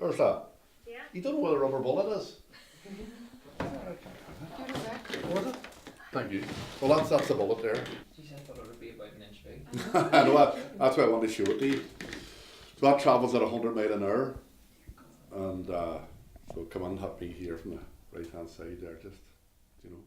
There's that. Yeah. You don't know where the rubber bullet is. Was it? Thank you. Well, that's the bullet there. Geez, I thought it would be about an inch big. I know that's why I wanted to show it to you. So that travels at 100 miles an hour, and so come on, hit me here from the right hand side there, just you know.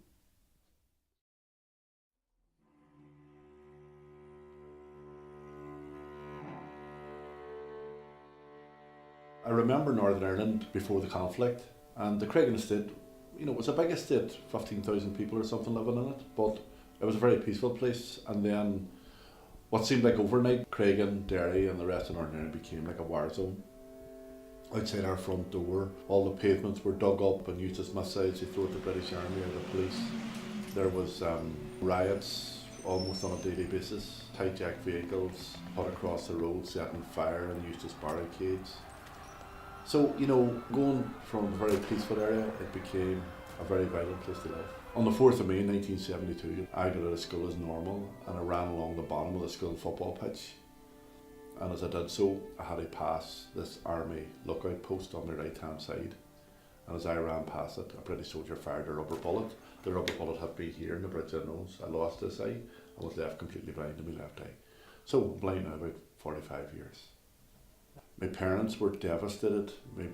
I remember Northern Ireland before the conflict, and the Caolan estate, you know, it was a big estate, 15,000 people or something living in it, but it was a very peaceful place. And then what seemed like overnight, Caolan, Derry and the rest of Northern Ireland became like a war zone. Outside our front door, all the pavements were dug up and used as missiles to throw at the British Army or the police. There was riots almost on a daily basis, hijacked vehicles put across the road, set on fire and used as barricades. So, you know, going from a very peaceful area, it became a very violent place to live. On the 4th of May 1972, I got out of school as normal and I ran along the bottom of the school football pitch. And as I did so, I had to pass this army lookout post on the right hand side. And as I ran past it, a British soldier fired a rubber bullet. The rubber bullet hit me here in the bridge of the nose. I lost this eye. I was left completely blind in my left eye. So I'm blind now about 45 years. My parents were devastated, my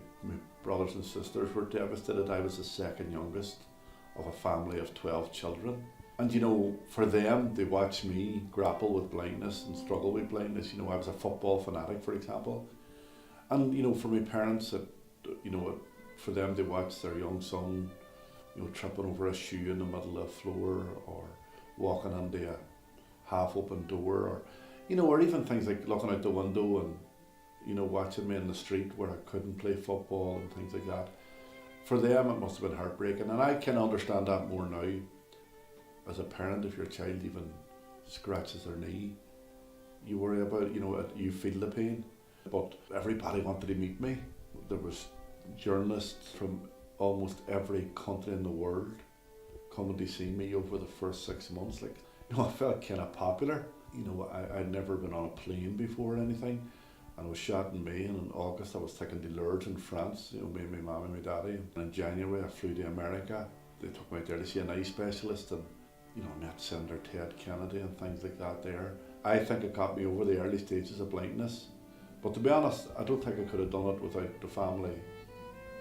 brothers and sisters were devastated. I was the second youngest of a family of 12 children. And you know, for them, they watched me grapple with blindness and struggle with blindness. You know, I was a football fanatic, for example. And you know, for my parents, for them, they watched their young son, you know, tripping over a shoe in the middle of the floor or walking into a half-open door, or, you know, or even things like looking out the window and, you know, watching me in the street where I couldn't play football and things like that. For them, it must have been heartbreaking, and I can understand that more now. As a parent, if your child even scratches their knee, you worry about, you know, you feel the pain. But everybody wanted to meet me. There was journalists from almost every country in the world coming to see me over the first 6 months. Like, you know, I felt kind of popular. You know, I'd never been on a plane before or anything. And I was shot in May, and in August I was taken to Lourdes in France, you know, me and my mum and my daddy. And in January I flew to America. They took me out there to see an eye specialist, and, you know, met Senator Ted Kennedy and things like that there. I think it got me over the early stages of blindness. But to be honest, I don't think I could have done it without the family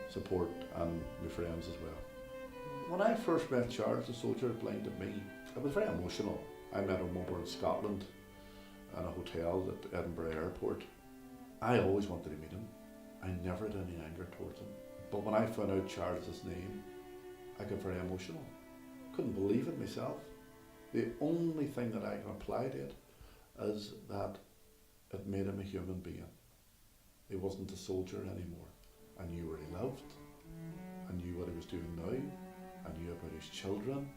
support and my friends as well. When I first met Charles, the soldier that blinded me, it was very emotional. I met him over in Scotland in a hotel at Edinburgh Airport. I always wanted to meet him. I never had any anger towards him. But when I found out Charles's name, I got very emotional. Couldn't believe it myself. The only thing that I can apply to it is that it made him a human being. He wasn't a soldier anymore. I knew where he lived. I knew what he was doing now. I knew about his children.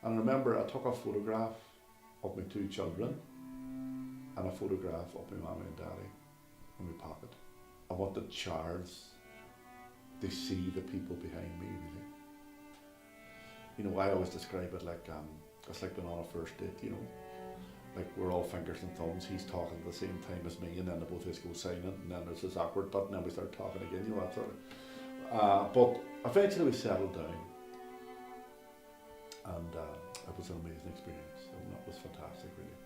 And I remember I took a photograph of my 2 children and a photograph of my mummy and daddy in my pocket. I wanted Charles to see the people behind me, really. You know, I always describe it like it's like being on a first date, you know. Like, we're all fingers and thumbs, he's talking at the same time as me, and then the both of us go silent, and then there's this awkward bit, and then we start talking again, you know, that sort of. But eventually we settled down, and it was an amazing experience, and that was fantastic, really.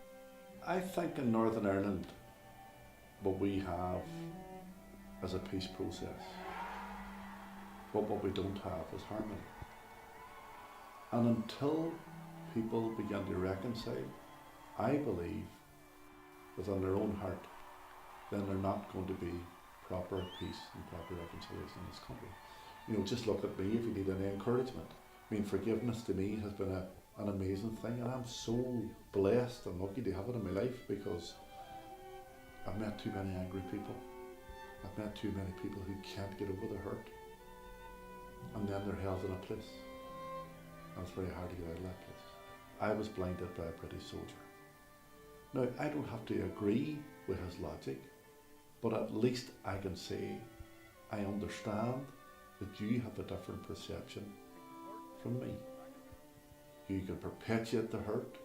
I think in Northern Ireland, what we have is a peace process, but what we don't have is harmony. And until people begin to reconcile, I believe, within their own heart, then they're not going to be proper peace and proper reconciliation in this country. You know, just look at me if you need any encouragement. I mean, forgiveness to me has been an amazing thing, and I'm so blessed and lucky to have it in my life, because I've met too many angry people. I've met too many people who can't get over the hurt, and then they're held in a place, and it's very hard to get out of that place. I was blinded by a British soldier. Now, I don't have to agree with his logic, but at least I can say I understand that you have a different perception from me. You can perpetuate the hurt.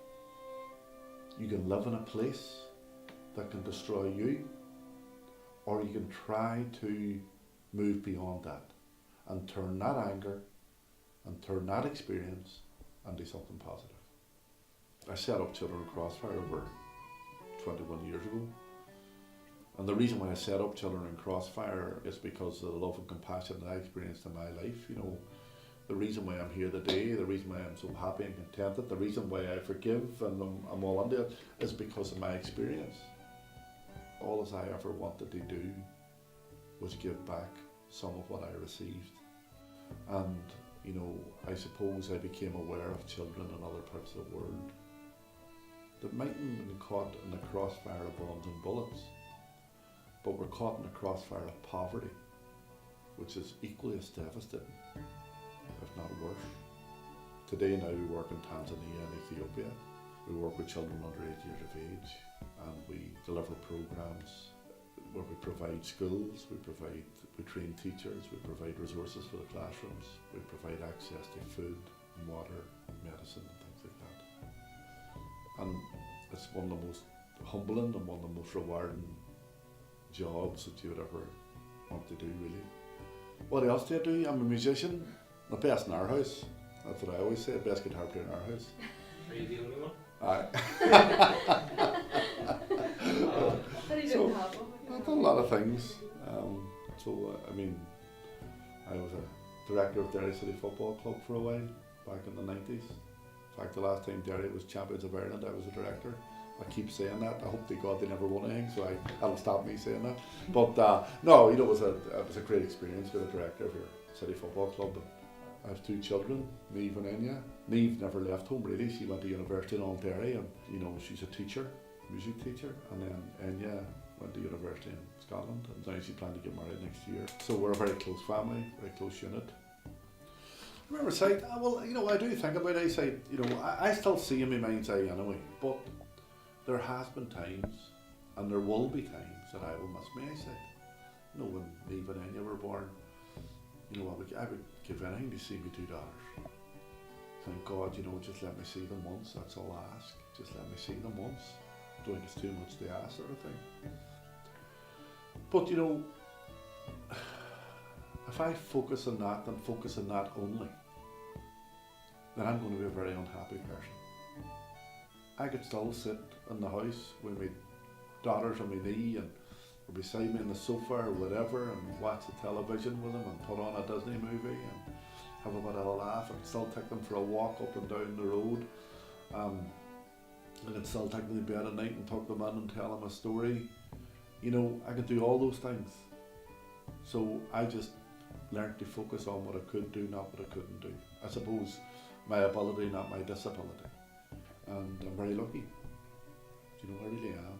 You can live in a place that can destroy you, or you can try to move beyond that and turn that anger and turn that experience into something positive. I set up Children in Crossfire over 21 years ago. And the reason why I set up Children in Crossfire is because of the love and compassion that I experienced in my life. You know, the reason why I'm here today, the reason why I'm so happy and contented, the reason why I forgive and I'm all into it is because of my experience. All as I ever wanted to do was give back some of what I received. And, you know, I suppose I became aware of children in other parts of the world that mightn't have been caught in the crossfire of bombs and bullets, but were caught in the crossfire of poverty, which is equally as devastating, if not worse. Today now we work in Tanzania and Ethiopia. We work with children under 8 years of age, and we deliver programs where we provide schools, we train teachers, we provide resources for the classrooms, we provide access to food, water, medicine and things like that. And it's one of the most humbling and one of the most rewarding jobs that you would ever want to do, really. What else do I do? I'm a musician, the best in our house. That's what I always say, best guitar player in our house. Are you the only one? Aye. But he So, didn't have one. I've done a lot of things. I mean, I was a director of Derry City Football Club for a while, back in the 90s. In fact, the last time Derry was champions of Ireland, I was a director. I keep saying that. I hope to God they never won anything, so that'll stop me saying that. But no, you know, it was a great experience with a director of your City Football Club. I have 2 children, Niamh and Enya. Niamh never left home really. She went to university in Derry, and you know, she's a teacher, music teacher, and then Enya went to university in Scotland, and now she planned to get married next year. So we're a very close family, very close unit. I remember saying, well, you know, I do think about eyesight. You know, I still see in my mind's eye anyway, but there has been times, and there will be times, that I will miss my eyesight. You know, when Niamh and Enya were born, you know, I would give anything to see my 2 daughters. Thank God, you know, just let me see them once, that's all I ask. Just let me see them once. Don't think it's too much to ask, sort of thing. But, you know, if I focus on that and focus on that only, then I'm going to be a very unhappy person. I could still sit in the house with my daughters on my knee and or beside me on the sofa or whatever and watch the television with them and put on a Disney movie and have a bit of a laugh and still take them for a walk up and down the road. And I'd still take them to bed at night and tuck them in and tell them a story. You know, I could do all those things. So I just learned to focus on what I could do, not what I couldn't do. I suppose my ability, not my disability. And I'm very lucky. You know, I really am.